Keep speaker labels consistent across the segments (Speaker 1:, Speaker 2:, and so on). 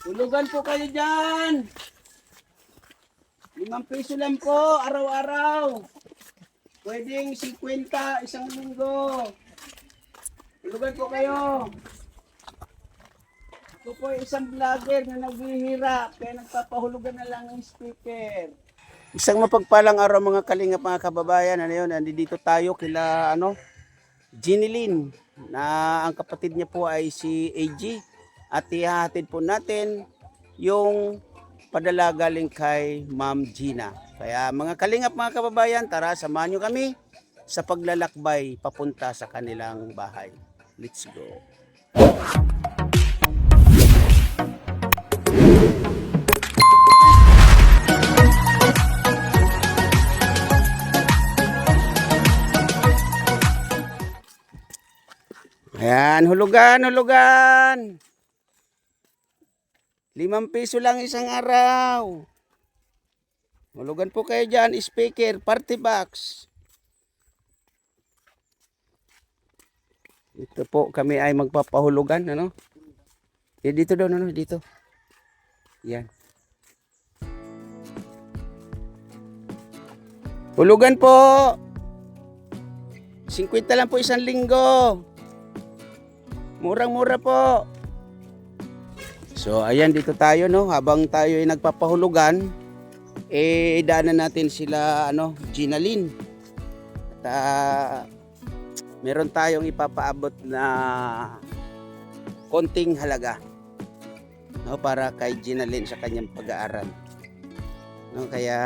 Speaker 1: Tulugan po kayo dyan. 5 piso lang po, araw-araw. Pwedeng 50, isang linggo. Tulugan po kayo. Ako po ay isang vlogger na naghihirap, kaya nagpapahulugan na lang ng speaker. Isang mapagpalang araw mga kalingap, mga kababayan. Ano yun, nandito tayo kila Jinilyn, na ang kapatid niya po ay si AG. At ihahatid po natin yung padala galing kay Ma'am Gina. Kaya mga kalingap, mga kababayan, tara samahan nyo kami sa paglalakbay papunta sa kanilang bahay. Let's go. Ayan, hulugan. 5 piso lang isang araw. Hulugan po kayo dyan, speaker, party box. Ito po, kami ay magpapahulugan, ano? Dito daw, ano? Dito. Yan. Hulugan po. 50 lang po isang linggo. Murang-mura po. So, ayan, dito tayo, no? Habang tayo ay nagpapahulugan, daanan natin sila, Jinilyn. At, meron tayong ipapaabot na konting halaga, no? Para kay Jinilyn sa kanyang pag-aaral. No? Kaya,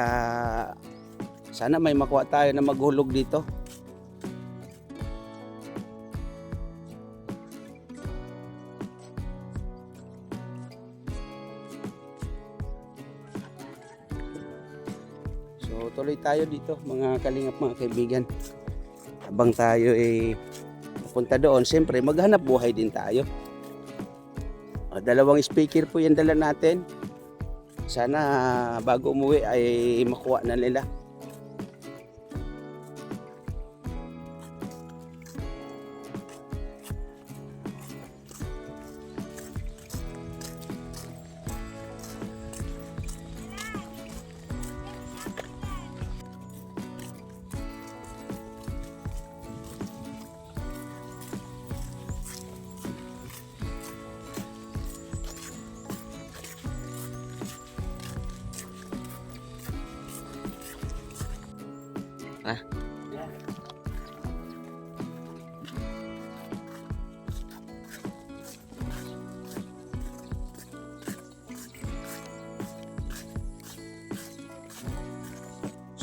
Speaker 1: sana may makuha tayo na maghulog dito. So tuloy tayo dito mga kalingap, mga kaibigan. Habang tayo ay pupunta doon, siyempre maghanap buhay din tayo. 2 speaker po yung dala natin. Sana bago umuwi ay makuha na nila.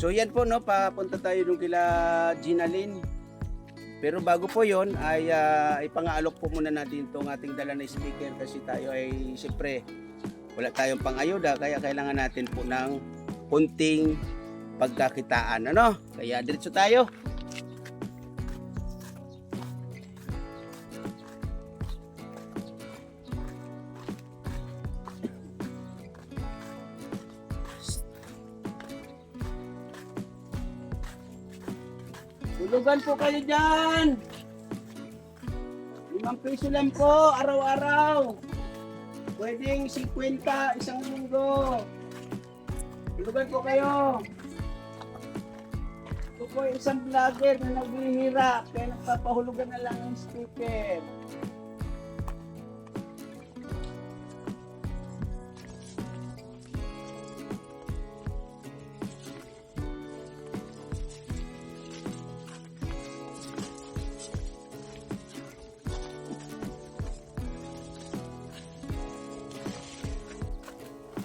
Speaker 1: So yan po, no, papunta tayo dun kila Jinilyn. Pero bago po yon ay ipangaalok po muna natin itong ating dala na speaker, kasi tayo ay siyempre wala tayong pang-ayuda, kaya kailangan natin po ng kunting pagkakitaan, ano? Kaya diretso tayo. Tulugan po kayo dyan. 5 piso lang po, araw-araw. Pwedeng 50, isang linggo. Tulugan po kayo. Ito po isang vlogger na naghihirap, kaya nagpapahulugan na lang ng speaker.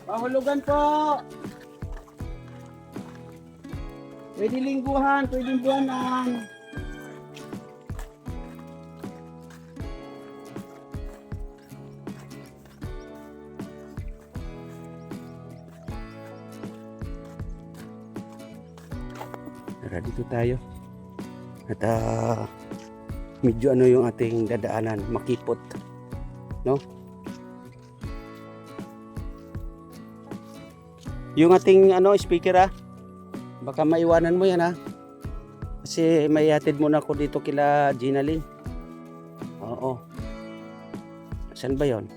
Speaker 1: Pahulugan po. Pwede lingguhan, pwede buwanan. Tara, dito tayo. At medyo yung ating dadaanan, makipot, no? Yung ating speaker, baka maiwanan mo yan, kasi may hatid muna ako dito kila Jinilyn. Oo. Saan ba yon?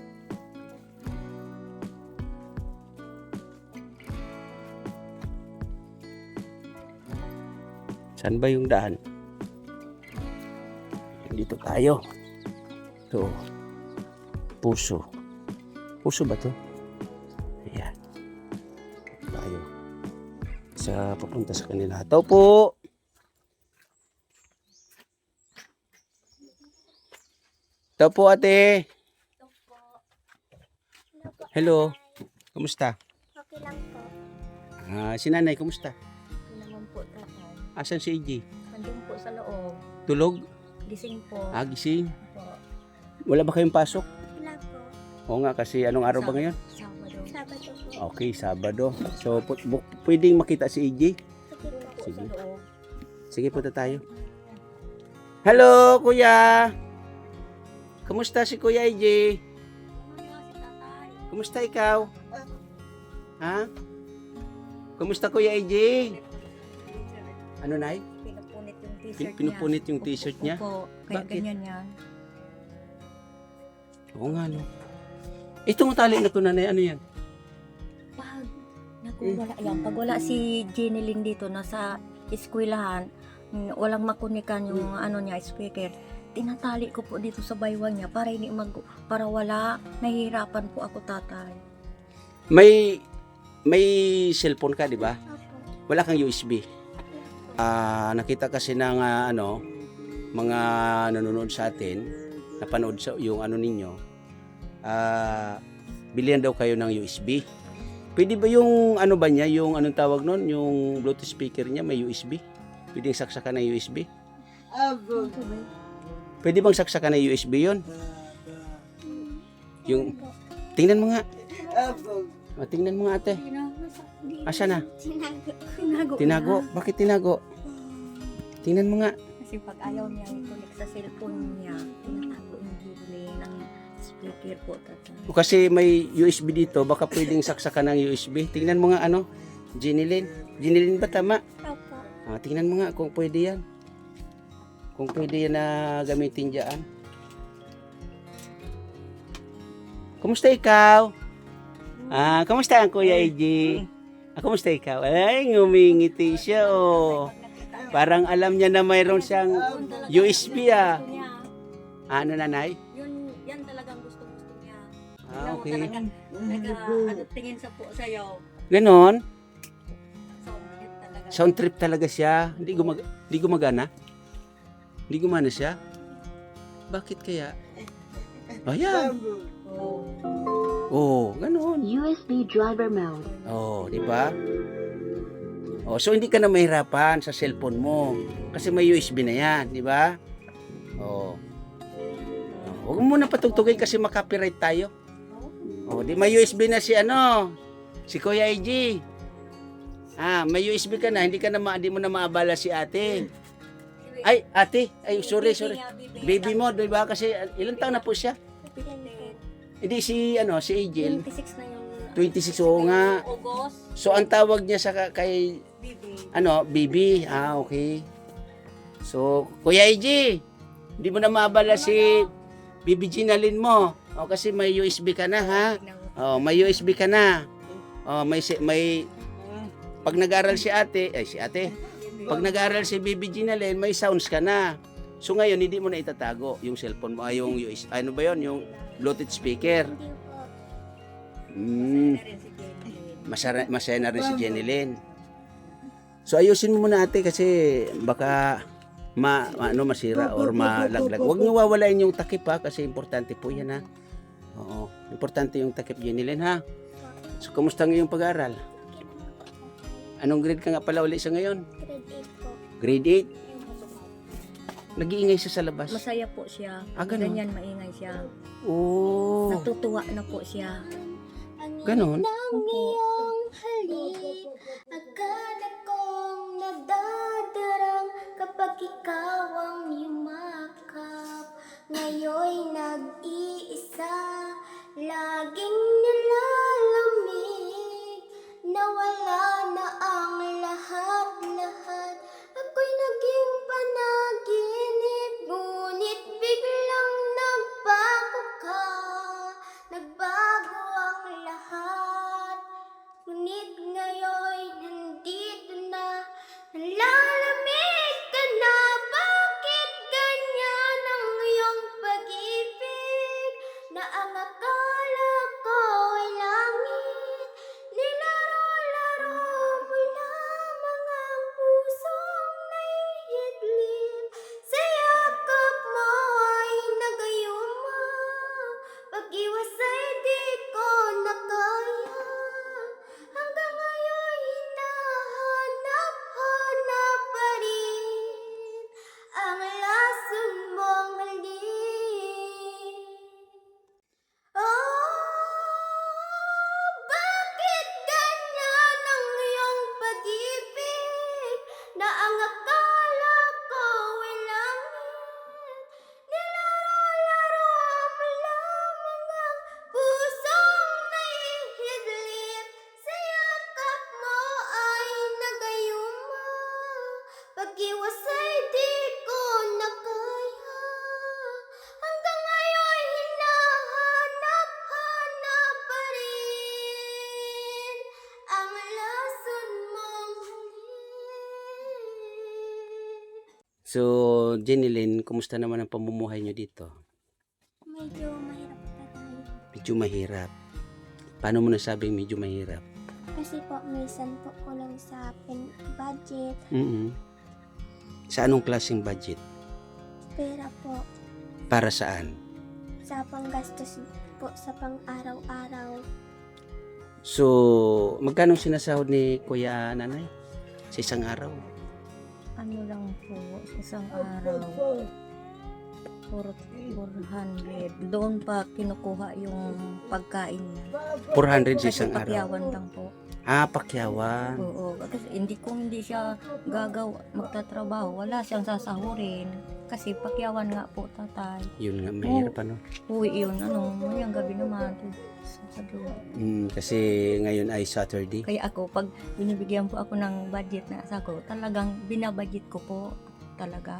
Speaker 1: Saan ba yung daan? Dito tayo. Ito. Puso. Puso ba to? Ayan. Tayo. Sa papunta sa kanila. Tao po! Tao po ate! Hello. Kumusta?
Speaker 2: Okay lang po.
Speaker 1: Si nanay, kumusta?
Speaker 2: Okay naman po, tatay.
Speaker 1: Asan si AJ?
Speaker 2: Andun po sa loob.
Speaker 1: Tulog?
Speaker 2: Gising po.
Speaker 1: Gising?
Speaker 2: Po.
Speaker 1: Wala ba kayong pasok?
Speaker 2: Wala po.
Speaker 1: Oo nga, kasi anong araw ba ngayon?
Speaker 2: Sabado. Sabado po.
Speaker 1: Okay, Sabado. So, pwedeng makita si AJ?
Speaker 2: Sige po.
Speaker 1: Sige.
Speaker 2: Sa loob.
Speaker 1: Sige, punta tayo. Hello, kuya! Kumusta si Kuya AJ?
Speaker 2: Si tatay.
Speaker 1: Kumusta ikaw? Ha? Kumusta Kuya AJ? Ano, Nay?
Speaker 2: Pinupunit yung t-shirt niya.
Speaker 1: Pinupunit yung t-shirt niya?
Speaker 2: Opo. Kaya
Speaker 1: Bakit?
Speaker 2: ganyan yan.
Speaker 1: Oo nga, no. Itong tali na to, nanay, ano yan?
Speaker 2: Pag wala yan. Pag wala si Jenny Lynn dito, nasa eskwelahan, walang makunikan yung ano niya, speaker. Tinatali ko po dito sa baywang niya para para wala, nahihirapan po ako, tatay.
Speaker 1: May cellphone ka, di ba? Wala kang USB. Nakita kasi ng mga nanonood sa atin, napanood sa yung ano ninyo, bilihan daw kayo ng USB. Pwede ba yung ano ba niya, yung anong tawag nun, yung Bluetooth speaker niya may USB? Pwedeng saksakan ng USB? Pwede bang saksakan ng USB yun? Yung, tingnan mo nga. Tingnan mo nga ate. Asa na? Tinago. Bakit tinago? Tingnan mo nga.
Speaker 2: Kasi pag ayaw niya i-connect sa cellphone niya, tinatago yung gilid ng speaker po, tatay.
Speaker 1: Kasi may USB dito, baka pwedeng saksakan ng USB. Tingnan mo nga ano, Jenilyn. Jenilyn ba tama?
Speaker 2: Opo.
Speaker 1: Tingnan mo nga kung pwede yan. Kung pwede yan na gamitin dyan. Kumusta ikaw? Kumusta ang Kuya AJ? Kumusta ikaw? Ay, ngumingiti siya oh. Parang alam niya na mayroon siyang USB Ano nanay?
Speaker 2: Yan talagang gusto niya.
Speaker 1: Okay.
Speaker 2: Tingin sa po sa'yo.
Speaker 1: Ganon?
Speaker 2: Talaga.
Speaker 1: Sound trip talaga siya. Hindi gumagana? Hindi gumana siya? Bakit kaya? Ayan. Oh, ganon.
Speaker 2: USB driver mode.
Speaker 1: Oh, di ba? Oh, so hindi ka na mahirapan sa cellphone mo kasi may USB na 'yan, di ba? Oh. Huwag mo na patugtugin kasi makapiright tayo. Oh, di may USB na si Kuya AJ. May USB ka na, hindi mo na maabala si ate. Ay, ate, sorry. Baby mo, di ba? Kasi ilang taon na po siya? Hindi si AJ.
Speaker 2: 26 na yung
Speaker 1: 26 oo nga.
Speaker 2: August.
Speaker 1: So ang tawag niya sa kay
Speaker 2: Bibi.
Speaker 1: Bibi. Okay. So, Kuya AJ, hindi mo na maabala si Bibi Ginalyn mo. Kasi may USB ka na ha. May USB ka na. May pag nag-aral si ate. Pag nag-aral si Bibi Ginalyn, may sounds ka na. So ngayon hindi mo na itatago yung cellphone mo, yung USB, ano ba 'yon, yung Bluetooth speaker. Masaya na rin si Jenilyn. So ayusin mo muna ate kasi baka masira or malaglag. Huwag niyo wawalain yung takip ha kasi importante po 'yan ha. Oo, importante yung takip Jenilyn ha. So kumusta ng iyong pag-aaral? Anong grade ka nga pala uli sa ngayon?
Speaker 2: Grade 8 po.
Speaker 1: Grade 8. Nag-iingay siya sa labas.
Speaker 2: Masaya po siya.
Speaker 1: Ganun?
Speaker 2: Ganyan maingay siya.
Speaker 1: Oh.
Speaker 2: Natutuwa na po siya.
Speaker 1: Ganon?
Speaker 2: Opo.
Speaker 3: Akala kong nagdadarang kapag ikaw ang yumakap. Ngayon'y nag-iisa, laging nilalamig. Nawala na ang lahat-lahat. Ako'y naging panaginip, ngunit biglang nagbago ka. Nagbago ang lahat. Ngunit ngayon'y nandito na, nalalamig
Speaker 1: So, Jenilyn, kumusta naman ang pamumuhay nyo dito?
Speaker 3: Medyo mahirap pa tayo.
Speaker 1: Medyo mahirap. Paano mo nasabing medyo mahirap?
Speaker 3: Kasi po, minsan po kulang sa budget,
Speaker 1: Sa anong klaseng budget?
Speaker 3: pera po,
Speaker 1: Para saan?
Speaker 3: sa panggastos po sa pang-araw-araw.
Speaker 1: So, magkano sinasahod ni Kuya Nanay? Sa isang araw?
Speaker 2: Ano lang po, isang araw, 400. Doon pa kinukuha yung pagkain niya.
Speaker 1: 400 sa
Speaker 2: Kasi
Speaker 1: isang araw?
Speaker 2: pakyawan lang po.
Speaker 1: Ah, pakyawan.
Speaker 2: Oo, kasi kung hindi siya magtatrabaho, wala siyang sasahurin. Kasi pakyawan nga po, tatay.
Speaker 1: Yun nga, mahirap ano?
Speaker 2: Uwi yun, mayang gabi naman. Sa doon.
Speaker 1: Kasi ngayon ay Saturday.
Speaker 2: Kaya ako, pag binibigyan po ako ng budget na asa ko, talagang binabudget ko po. Talaga.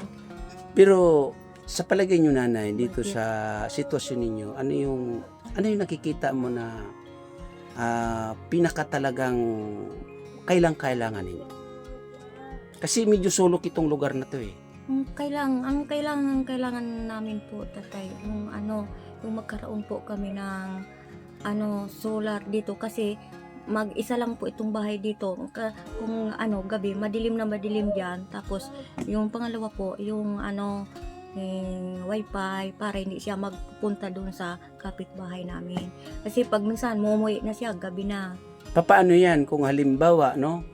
Speaker 1: Pero sa palagay nyo, Nanay, dito sa sitwasyon ninyo, ano yung nakikita mo na pinaka talagang kailangan ninyo? Kasi medyo sulok itong lugar na to eh.
Speaker 2: Ang kailangan namin po, tatay, yung magkaroon po kami ng solar dito kasi mag-isa lang po itong bahay dito. Kung gabi, madilim na madilim diyan. Tapos yung pangalawa po, yung wifi para hindi siya magpupunta doon sa kapitbahay namin. Kasi pag minsan mumuwi na siya, gabi na.
Speaker 1: Paano yan kung halimbawa, no?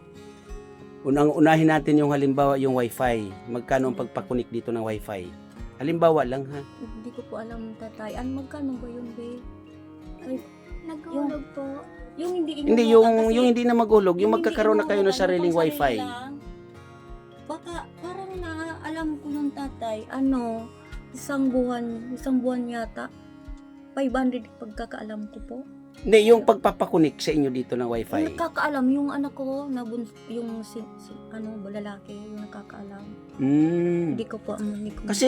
Speaker 1: Unahin natin yung halimbawa yung wifi. Magkano ang pagpakunik dito ng wifi? Halimbawa lang ha.
Speaker 2: Hindi ko po alam, tatay. Magkano ba yun, be?
Speaker 3: Naghulog po.
Speaker 2: Yung hindi
Speaker 1: Hindi,
Speaker 2: inuutan kasi-
Speaker 1: yung hindi na maghulog, yung
Speaker 2: hindi
Speaker 1: magkakaroon na kayo ng
Speaker 2: inuutan,
Speaker 1: sariling
Speaker 2: yung
Speaker 1: wifi.
Speaker 2: pansarili lang. Baka parang alam ko yung tatay, isang buwan yata. 500 pagkakaalam ko po.
Speaker 1: Hindi, yung pagpapakunik sa inyo dito ng wifi.
Speaker 2: Nakakaalam yung anak ko na yung lalaki, yung nakakaalam. Hindi ko po
Speaker 1: Kasi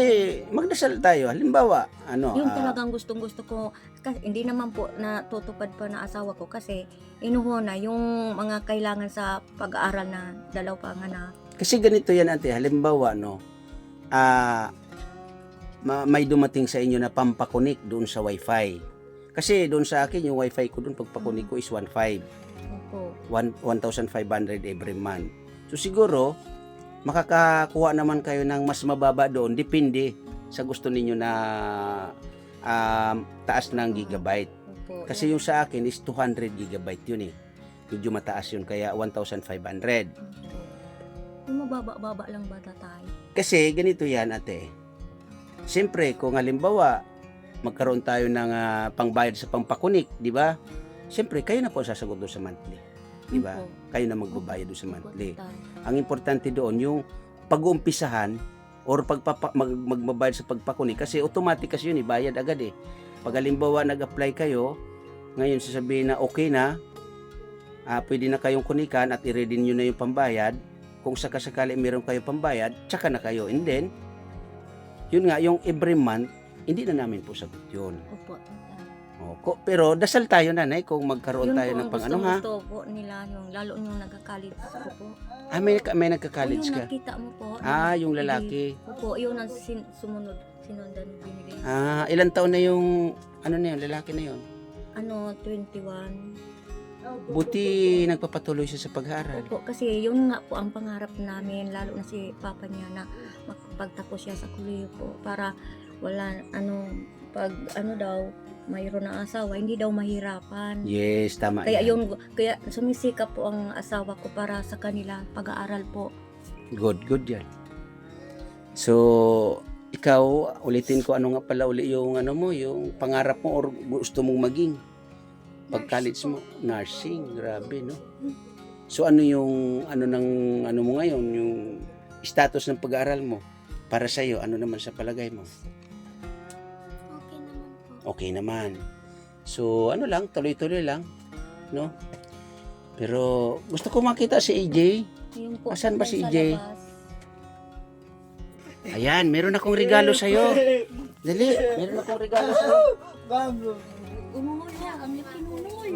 Speaker 1: magdasal tayo. Halimbawa,
Speaker 2: yung talagang gustong-gusto ko kasi hindi naman po natutupad pa na asawa ko kasi inuhuna yung mga kailangan sa pag-aaral na dalaw pa nga na.
Speaker 1: kasi ganito yan, ate. Halimbawa, may dumating sa inyo na pampakunik doon sa wifi. Kasi doon sa akin, yung wifi ko doon, pagpakunik ko is 1,500.
Speaker 2: Opo.
Speaker 1: 1,500 every month. So siguro, makakakuha naman kayo ng mas mababa doon. Depende sa gusto ninyo na taas ng gigabyte.
Speaker 2: Opo.
Speaker 1: Kasi yung sa akin is 200 gigabyte yun eh. Medyo mataas yun, kaya 1,500.
Speaker 2: Yung mababa-baba lang ba, tatay?
Speaker 1: Kasi ganito yan, ate. Siyempre, kung halimbawa, magkaroon tayo ng pangbayad sa pampakunik, di ba? Siyempre, kayo na po sasagot doon sa monthly. Di ba?
Speaker 2: Opo.
Speaker 1: Kayo na magbabayad doon sa
Speaker 2: Opo,
Speaker 1: monthly.
Speaker 2: tatay.
Speaker 1: Ang importante doon, yung pag-uumpisahan or magbabayad sa pagpakunik. Kasi automatic kasi yun, bayad agad eh. Pag halimbawa, nag-apply kayo, ngayon sasabihin na okay na, pwede na kayong kunikan at i-ready nyo na yung pambayad. Kung sakasakali meron kayong pambayad, tsaka na kayo. And then, yun nga, yung every month, hindi na namin po sagot yun.
Speaker 2: Opo, tatay.
Speaker 1: Pero dasal tayo, Nanay, kung magkaroon
Speaker 2: Yun
Speaker 1: tayo
Speaker 2: po
Speaker 1: ng
Speaker 2: ang
Speaker 1: pang ano ha.
Speaker 2: gusto po nila, lalo yung nagka-college ko po.
Speaker 1: May nagka-college
Speaker 2: Yung
Speaker 1: ka.
Speaker 2: nakita mo po.
Speaker 1: Yung lalaki.
Speaker 2: Opo, yun ang sinundan binigay.
Speaker 1: Ilan taon na yung, lalaki na yun?
Speaker 2: 21.
Speaker 1: Buti nagpapatuloy siya sa pag-aaral.
Speaker 2: Opo, kasi yun nga po ang pangarap namin, lalo na si papa niya na makapagtapos siya sa kuliyo po para wala, pag daw, mayroon ng asawa, hindi daw mahirapan.
Speaker 1: Yes, tama
Speaker 2: Kaya
Speaker 1: yan.
Speaker 2: kaya sumisikap po ang asawa ko para sa kanila pag-aaral po.
Speaker 1: Good yan. So, ikaw, ulitin ko nga pala yung yung pangarap mo or gusto mong maging pag college mo, nursing, grabe no. So ano yung mo ngayon, yung status ng pag-aaral mo para sa iyo, ano naman sa palagay mo?
Speaker 3: Okay naman po.
Speaker 1: Okay naman. So lang, tuloy-tuloy lang, no? Pero gusto ko makita si AJ.
Speaker 2: Yun po,
Speaker 1: Asan ba si
Speaker 2: sa
Speaker 1: EJ?
Speaker 2: labas.
Speaker 1: Ayan, meron akong regalo sa iyo. Dali, meron akong regalo sa iyo.
Speaker 2: Umunoy na, ang kinunoy.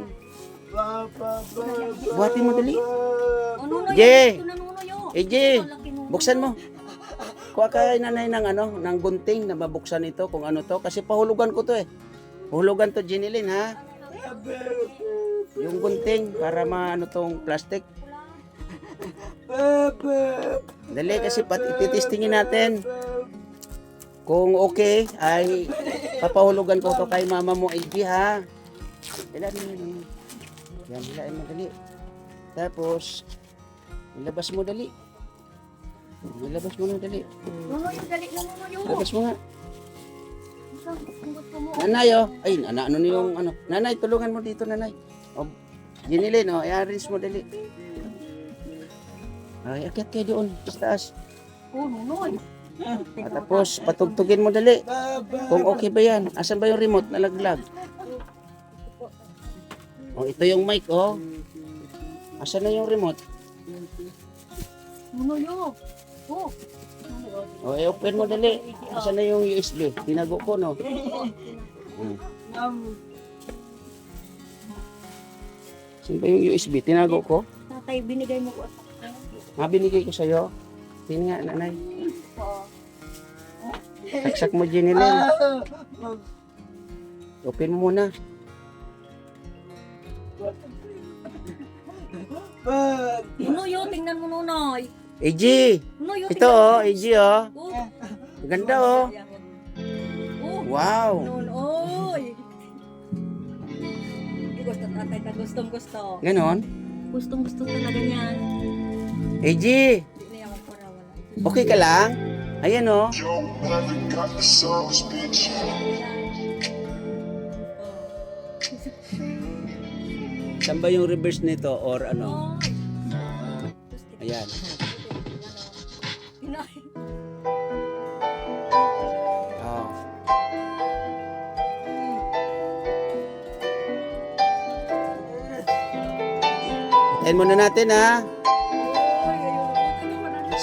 Speaker 1: Buhatin mo dali.
Speaker 2: Ununoy,
Speaker 1: Je!
Speaker 2: ito nanunoy, oh.
Speaker 1: AJ,
Speaker 2: Ito lang kinunoy.
Speaker 1: buksan mo. Kuha kay nanay ng ano, ng gunting na mabuksan ito kung ano to. Kasi pahulugan ko to eh. Pahulugan to, Jinilin, ha? Yung gunting para maano tong plastic. Dali kasi ititestingin natin. Kung okay, ay papahulugan ko to kay mama mo, AG, ha? Hilain. Yan, hilain mo dali. Tapos, ilabas mo dali. Ilabas mo na dali.
Speaker 2: Nunoy, dali na nunoy.
Speaker 1: Ilabas mo nga.
Speaker 2: Ang gusto mo.
Speaker 1: Nanay, oh. Ay, ano yung ano. Nanay, tulungan mo dito, nanay. Oh, Jinilin, oh. I-arrange mo dali. Ay, akyat kayo doon. Sa taas.
Speaker 2: Oh, nunoy.
Speaker 1: At tapos, patugtugin mo dali. Kung okay ba yan. Asan ba yung remote? Nalaglag. Oh, ito yung mic, oh. Asan na yung remote?
Speaker 2: Nunoy, oh. Oh.
Speaker 1: Oh, i-open mo dali. Asan na yung USB? Tinago ko, no? Saan ba yung USB? Tinago ko?
Speaker 2: Tatay, binigay mo ko.
Speaker 1: Binigay ko sa'yo. Tingnan nga, nanay.
Speaker 2: Oo.
Speaker 1: Saksak mo, Jinilin. Open mo muna.
Speaker 2: Nunoy, oh. Tingnan mo, Nunoy.
Speaker 1: AG!
Speaker 2: Nunoy, oh.
Speaker 1: Ito, oh. AG, oh.
Speaker 2: Oh.
Speaker 1: Ganda, oh.
Speaker 2: Oh.
Speaker 1: Wow.
Speaker 2: Nunoy. Gusto tatay na gustong-gusto.
Speaker 1: Ganon.
Speaker 2: Gustong-gusto talaga niyan.
Speaker 1: AG!
Speaker 2: Hindi na ako para wala.
Speaker 1: Okay ka lang? Ayan, oh.
Speaker 4: Yo, haven't got the sauce, bitch.
Speaker 1: Saan ba yung reverse nito or ano? Ayan. Oh. Patayin muna natin, ha?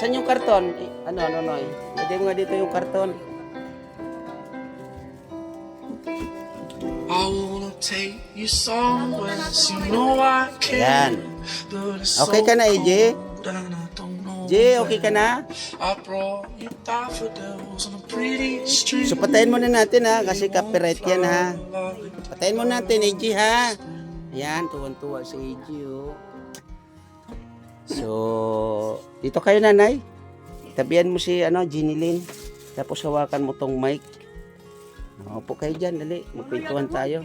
Speaker 1: Saan yung karton? Ano, Noy? Lagay mo nga dito yung karton.
Speaker 4: I wanna take you somewhere, you know I
Speaker 1: Yan.
Speaker 4: can. But it's
Speaker 1: Okay ka na, AJ?
Speaker 4: cold and I don't know
Speaker 1: Jay, okay ka na?
Speaker 4: I brought you daffodils on a pretty street.
Speaker 1: So, patayin muna natin, ha? Kasi copyright yan, ha? Patayin muna natin, AJ, ha? Ayan, tuwan-tuwa si AJ, oh. So, dito kayo, nanay. Tabihan mo si, Jinilin. Tapos hawakan mo tong mic. Opo kayo dyan, dali. Magpintuhan tayo.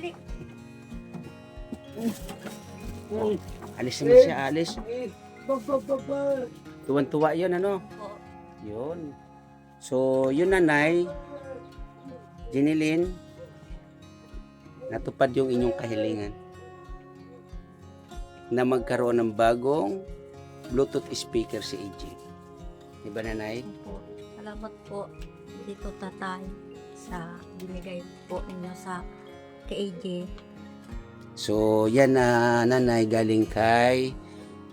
Speaker 1: Alis naman siya, alis. Tuwan-tuwa yun, ano? Yun. So, yun, nanay. Jinilin. Natupad yung inyong kahilingan na magkaroon ng bagong Bluetooth speaker si AJ. Diba, nanay?
Speaker 2: Po. Salamat po dito tatay sa binigay po ninyo sa kay AJ.
Speaker 1: So, yan na nanay galing kay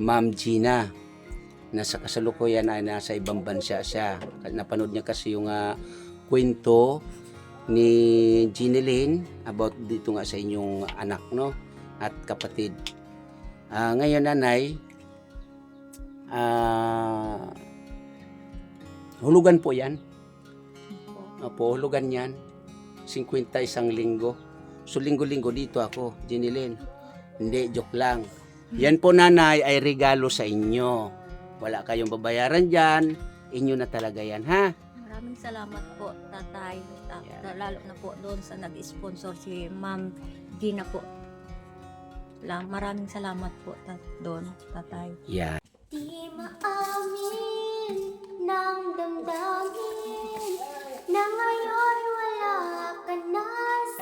Speaker 1: Ma'am Gina. Nasa kasalukuyan ay nasa ibang bansa siya. Napanood niya kasi yung kwento ni Jinilin about dito nga sa inyong anak, no? At kapatid. Ngayon, nanay, hulugan po yan. Opo, hulugan yan. 51 linggo. So, linggo-linggo dito ako, Jinilin. Hindi, joke lang. Yan po, nanay, ay regalo sa inyo. Wala kayong babayaran dyan. Inyo na talaga yan, ha?
Speaker 2: Maraming salamat po tatay. Lalo na po doon sa nag-sponsor si Ma'am Gina po. Maraming salamat po doon tatay.
Speaker 1: Yan.
Speaker 3: Di maamin ng damdamin na ngayon wala ka na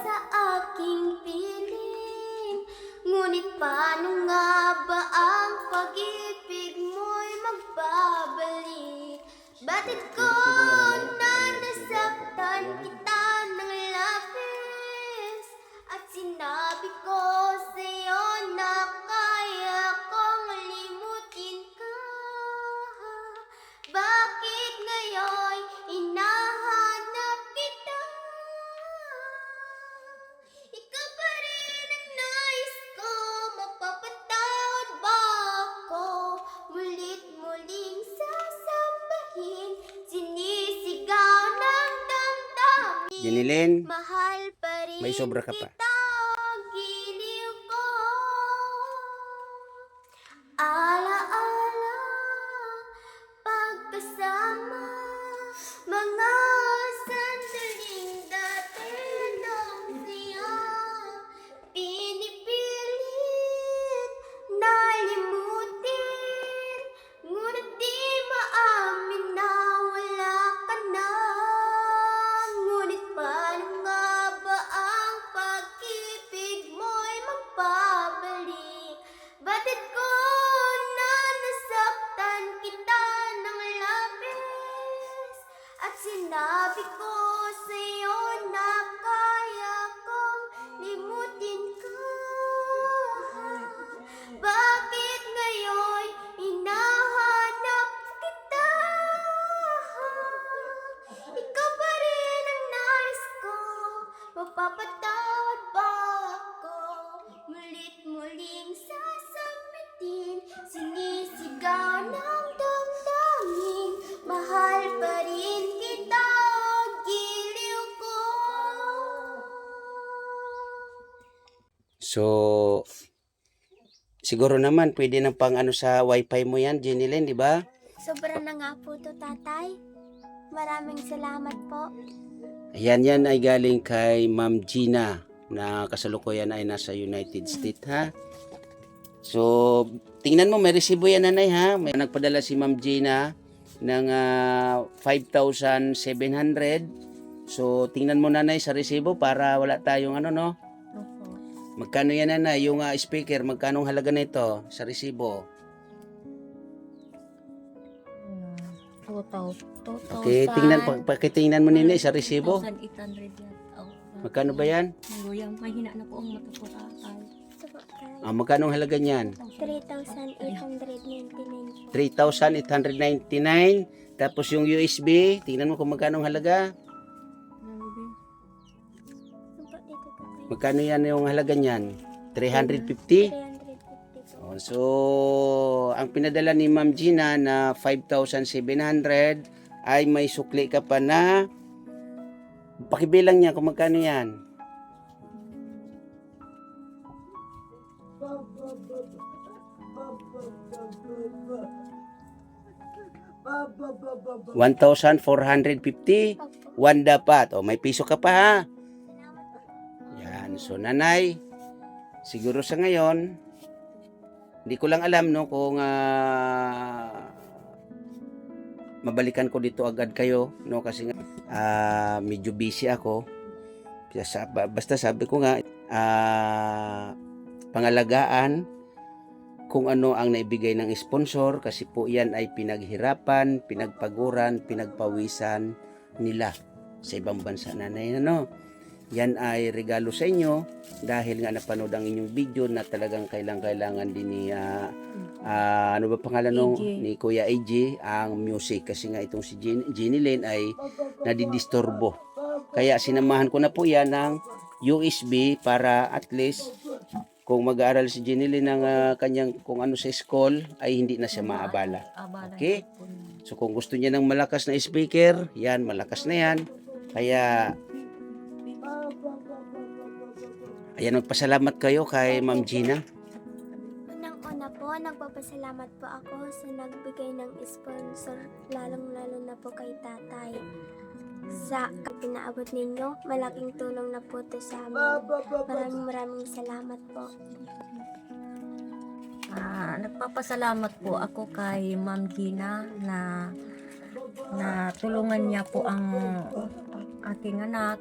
Speaker 3: sa aking piling. Ngunit paano nga ba ang pag-ibig mo'y magbabalik? Batid ko na nasaktan kita ng labis at sinabi ko sa'yo na kaya kong limutin ka. Bakit ngayon hinahanap kita? Ikaw pa rin ang nais ko, mapapatawad ba ako? Mulit-muling sasambahin,
Speaker 1: Jenilyn,
Speaker 3: Mahal pa rin
Speaker 1: may sobra ka pa.
Speaker 3: kita, giliw ko. Alaala, pagkasama, mga sandaling dati nung siya. Pinipilit na limutin, ngunit di maamin na wala ka na. Ngunit paano nga ba ang pag-ibig mo'y magpabalik? Batid ko na nasaktan kita ng labis, at sinabi ko sa'yo na kaya kong limutin ka. Bakit ngayon hinahanap kita? Ikaw pa rin ang nais ko, mapapatawad ba ako? Mulit-muling sasabitin, sinisigaw ng damdamin. Mahal pa rin kita, giliw ko.
Speaker 1: So, siguro naman pwede na pang ano sa wifi mo yan, Jenilyn, di ba?
Speaker 3: Sobra na nga po to, tatay. Maraming salamat po.
Speaker 1: Ayan, yan ay galing kay Ma'am Gina na kasalukuyan ay nasa United States, ha? So, tingnan mo, may resibo yan, nanay, ha? May nagpadala si Ma'am Gina ng 5,700. So, tingnan mo, nanay, sa resibo para wala tayong ano, no?
Speaker 2: Opo.
Speaker 1: Magkano yan, nanay? Yung speaker, magkano halaga nito sa resibo?
Speaker 2: 2,000.
Speaker 1: Okay, pakitingnan mo nini sa resibo.
Speaker 2: 2,800 yan. Oh,
Speaker 1: Magkano ba yan?
Speaker 2: Yung mahina na po ang mata ko, tatay.
Speaker 3: Ito po, tay.
Speaker 1: Magkano ang halaga niyan?
Speaker 3: 3,899 po.
Speaker 1: 3,899. Tapos yung USB, tingnan mo kung magkano ang halaga.
Speaker 3: Ano po dito, tatay?
Speaker 1: Magkano yan yung halaga niyan? 350?
Speaker 3: 350 po.
Speaker 1: So, ang pinadala ni Ma'am Gina na 5,700 ay may sukli ka pa na pakibilang niya kung magkano yan. $1,450. One dapat. O, may piso ka pa, ha? Yan. So, nanay, siguro sa ngayon, hindi ko lang alam, no, kung mabalikan ko dito agad kayo, no, kasi nga medyo busy ako. Basta sabi ko nga, pangalagaan kung ano ang naibigay ng sponsor, kasi po yan ay pinaghirapan, pinagpaguran, pinagpawisan nila sa ibang bansa, nanay, ano. Yan ay regalo sa inyo dahil nga napanood ang inyong video na talagang kailangan din ni ano ba pangalan nung
Speaker 2: AJ.
Speaker 1: ni Kuya AJ ang music, kasi nga itong si Jenilyn ay nadidisturbo. Kaya sinamahan ko na po yan ng USB para at least kung mag-aaral si Jenilyn ng kanyang kung ano sa school ay hindi na siya maabala.
Speaker 2: Abala
Speaker 1: Okay.
Speaker 2: po niya.
Speaker 1: So kung gusto niya ng malakas na speaker, yan, malakas na yan. Kaya ayan, magpasalamat kayo kay Ma'am Gina.
Speaker 3: Unang-una po, nagpapasalamat po ako sa nagbigay ng sponsor, lalong-lalo na po kay tatay. Sa pinaabot ninyo, malaking tulong na po ito sa amin. Maraming salamat po.
Speaker 2: Nagpapasalamat po ako kay Ma'am Gina na tulungan niya po ang aking anak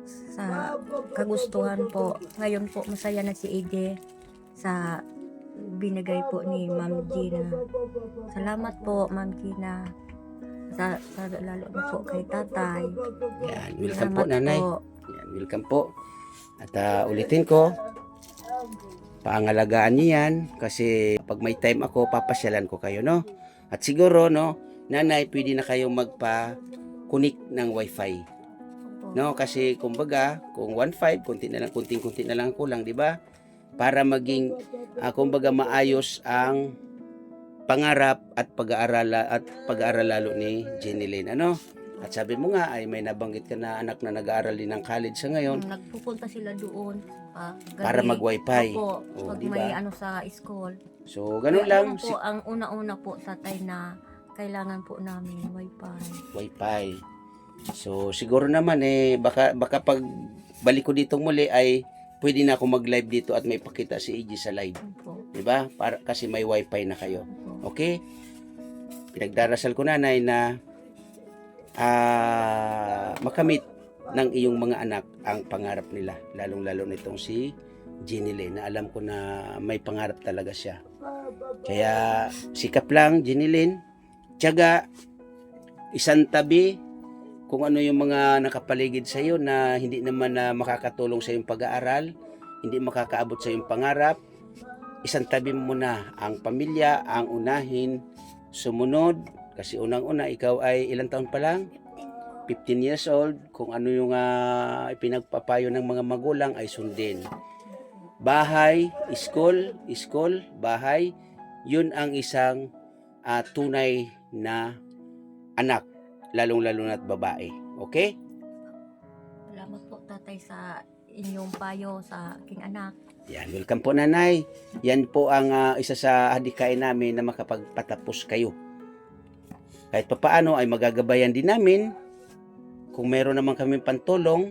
Speaker 2: sa kagustuhan po. Ngayon po masaya na si AJ sa binigay po ni Ma'am Gina. Salamat po, Ma'am Gina. Sa lalo na po kay tatay.
Speaker 1: Yan, welcome po,
Speaker 2: Salamat
Speaker 1: nanay.
Speaker 2: po.
Speaker 1: Yan, welcome po. At ulitin ko, paangalagaan niyo yan kasi pag may time ako, papasyalan ko kayo, no? At siguro, no, nanay, pwede na kayong magpa-connect ng wifi. No, kasi kumbaga, kung 1.5, kunti na lang kulang, di ba? Para maging kumbaga maayos ang pangarap at pag-aaral lalo ni Jenilyn. Ano? At sabi mo nga ay may nabanggit ka na anak na nag-aaral din ng college sa ngayon
Speaker 2: Nagpupunta sila doon
Speaker 1: para mag-wifi.
Speaker 2: Opo,
Speaker 1: Oh,
Speaker 2: pag
Speaker 1: di
Speaker 2: may
Speaker 1: ba?
Speaker 2: ano sa school.
Speaker 1: So, ganun lang
Speaker 2: Po, ang una-una po tatay na kailangan po namin wifi.
Speaker 1: wifi. So, siguro naman baka pag balik ko ditong muli ay pwede na ako mag-live dito at may pakita si AJ sa live.
Speaker 2: Opo.
Speaker 1: 'Di ba? Para kasi may wifi na kayo.
Speaker 2: Opo.
Speaker 1: Okay? Pinagdarasal ko nanay na makamit ng iyong mga anak ang pangarap nila, lalong-lalo nitong si Jenny na alam ko na may pangarap talaga siya. Kaya sikap lang, Jenny, tiyaga, isang tabi kung ano yung mga nakapaligid sa iyo na hindi naman na makakatulong sa iyong pag-aaral, hindi makakaabot sa iyong pangarap. Isang tabi mo na ang pamilya, ang unahin, sumunod, kasi unang-una ikaw ay ilang taon pa lang? 15 years old. Kung ano yung ipinagpapayo ng mga magulang ay sundin. Bahay, school, bahay, yun ang isang tunay na anak, lalong-lalo na't babae. Okay?
Speaker 2: Salamat po tatay sa inyong payo sa aking anak.
Speaker 1: Yan, welcome po nanay. Yan po ang isa sa hadikain namin na makapagpatapos kayo. Kahit papaano ay magagabayan din namin. Kung meron naman kami pantulong,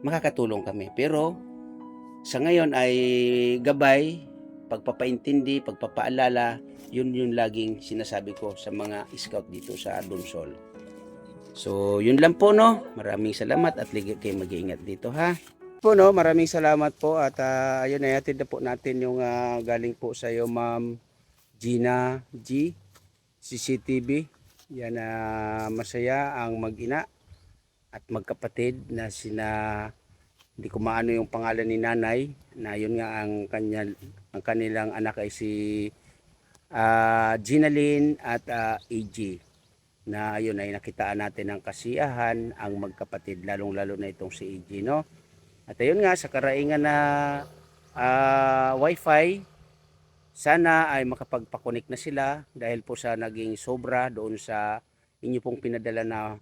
Speaker 1: makakatulong kami. Pero sa ngayon ay gabay, pagpapaintindi, pagpapaalala, yun yung laging sinasabi ko sa mga scout dito sa Donsol. So, yun lang po, no? Maraming salamat at ligay kayo mag-iingat dito, ha? Po, no? Maraming salamat po at ayun, ayatid na po natin yung galing po sa iyo, Ma'am Gina G. CCTV. Yan masaya ang mag-ina at magkapatid na hindi ko maano yung pangalan ni nanay, na yun nga ang kanilang anak ay si Ginaline at AG, na yun ay nakitaan natin ang kasiyahan ang magkapatid, lalong-lalo na itong si AG, no? At ayun nga, sa karaingan na wifi, sana ay makapagpakonek na sila dahil po sa naging sobra doon sa inyo pong pinadala na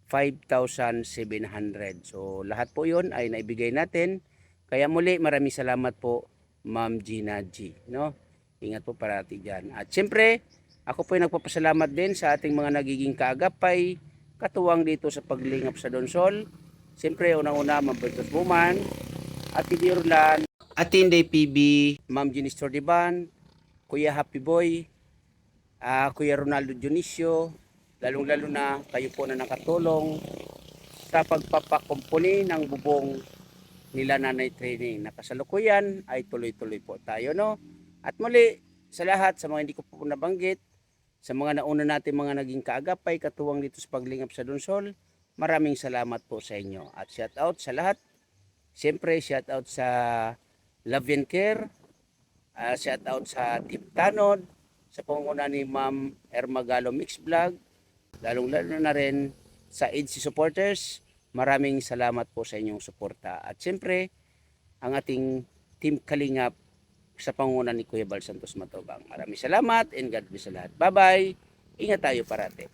Speaker 1: 5,700. So lahat po yun ay naibigay natin. Kaya muli maraming salamat po, Ma'am Gina G. No? Ingat po parati dyan. At siyempre, ako po ay nagpapasalamat din sa ating mga nagiging kaagapay, katuwang dito sa paglingap sa Donsol. Siyempre, unang-una, Ma'am Bertos Buman, Ate Dirlan, Ate Inday PB, Ma'am Jenny Stordiban, Kuya Happy Boy, Kuya Ronaldo Dionisio, lalong-lalo na kayo po na nakatulong sa pagpapakumpuni ng bubong nila Nanay Training. Nakasalukuyan ay tuloy-tuloy po tayo, no? At muli, sa lahat, sa mga hindi ko po nabanggit, sa mga nauna natin mga naging kaagapay, katuwang dito sa paglingap sa Donsol, maraming salamat po sa inyo. At shout out sa lahat. Siyempre, shout out sa Love and Care, shout out sa Team Tanod, sa pangunguna ni Ma'am Ermagalo Mix Vlog, lalong-lalo na rin sa EDC supporters. Maraming salamat po sa inyong suporta. At siyempre, ang ating Team Kalingap sa pangunguna ni Kuya Bal Santos Matubang. Maraming salamat and God bless sa lahat. Bye-bye. Ingat tayo parate.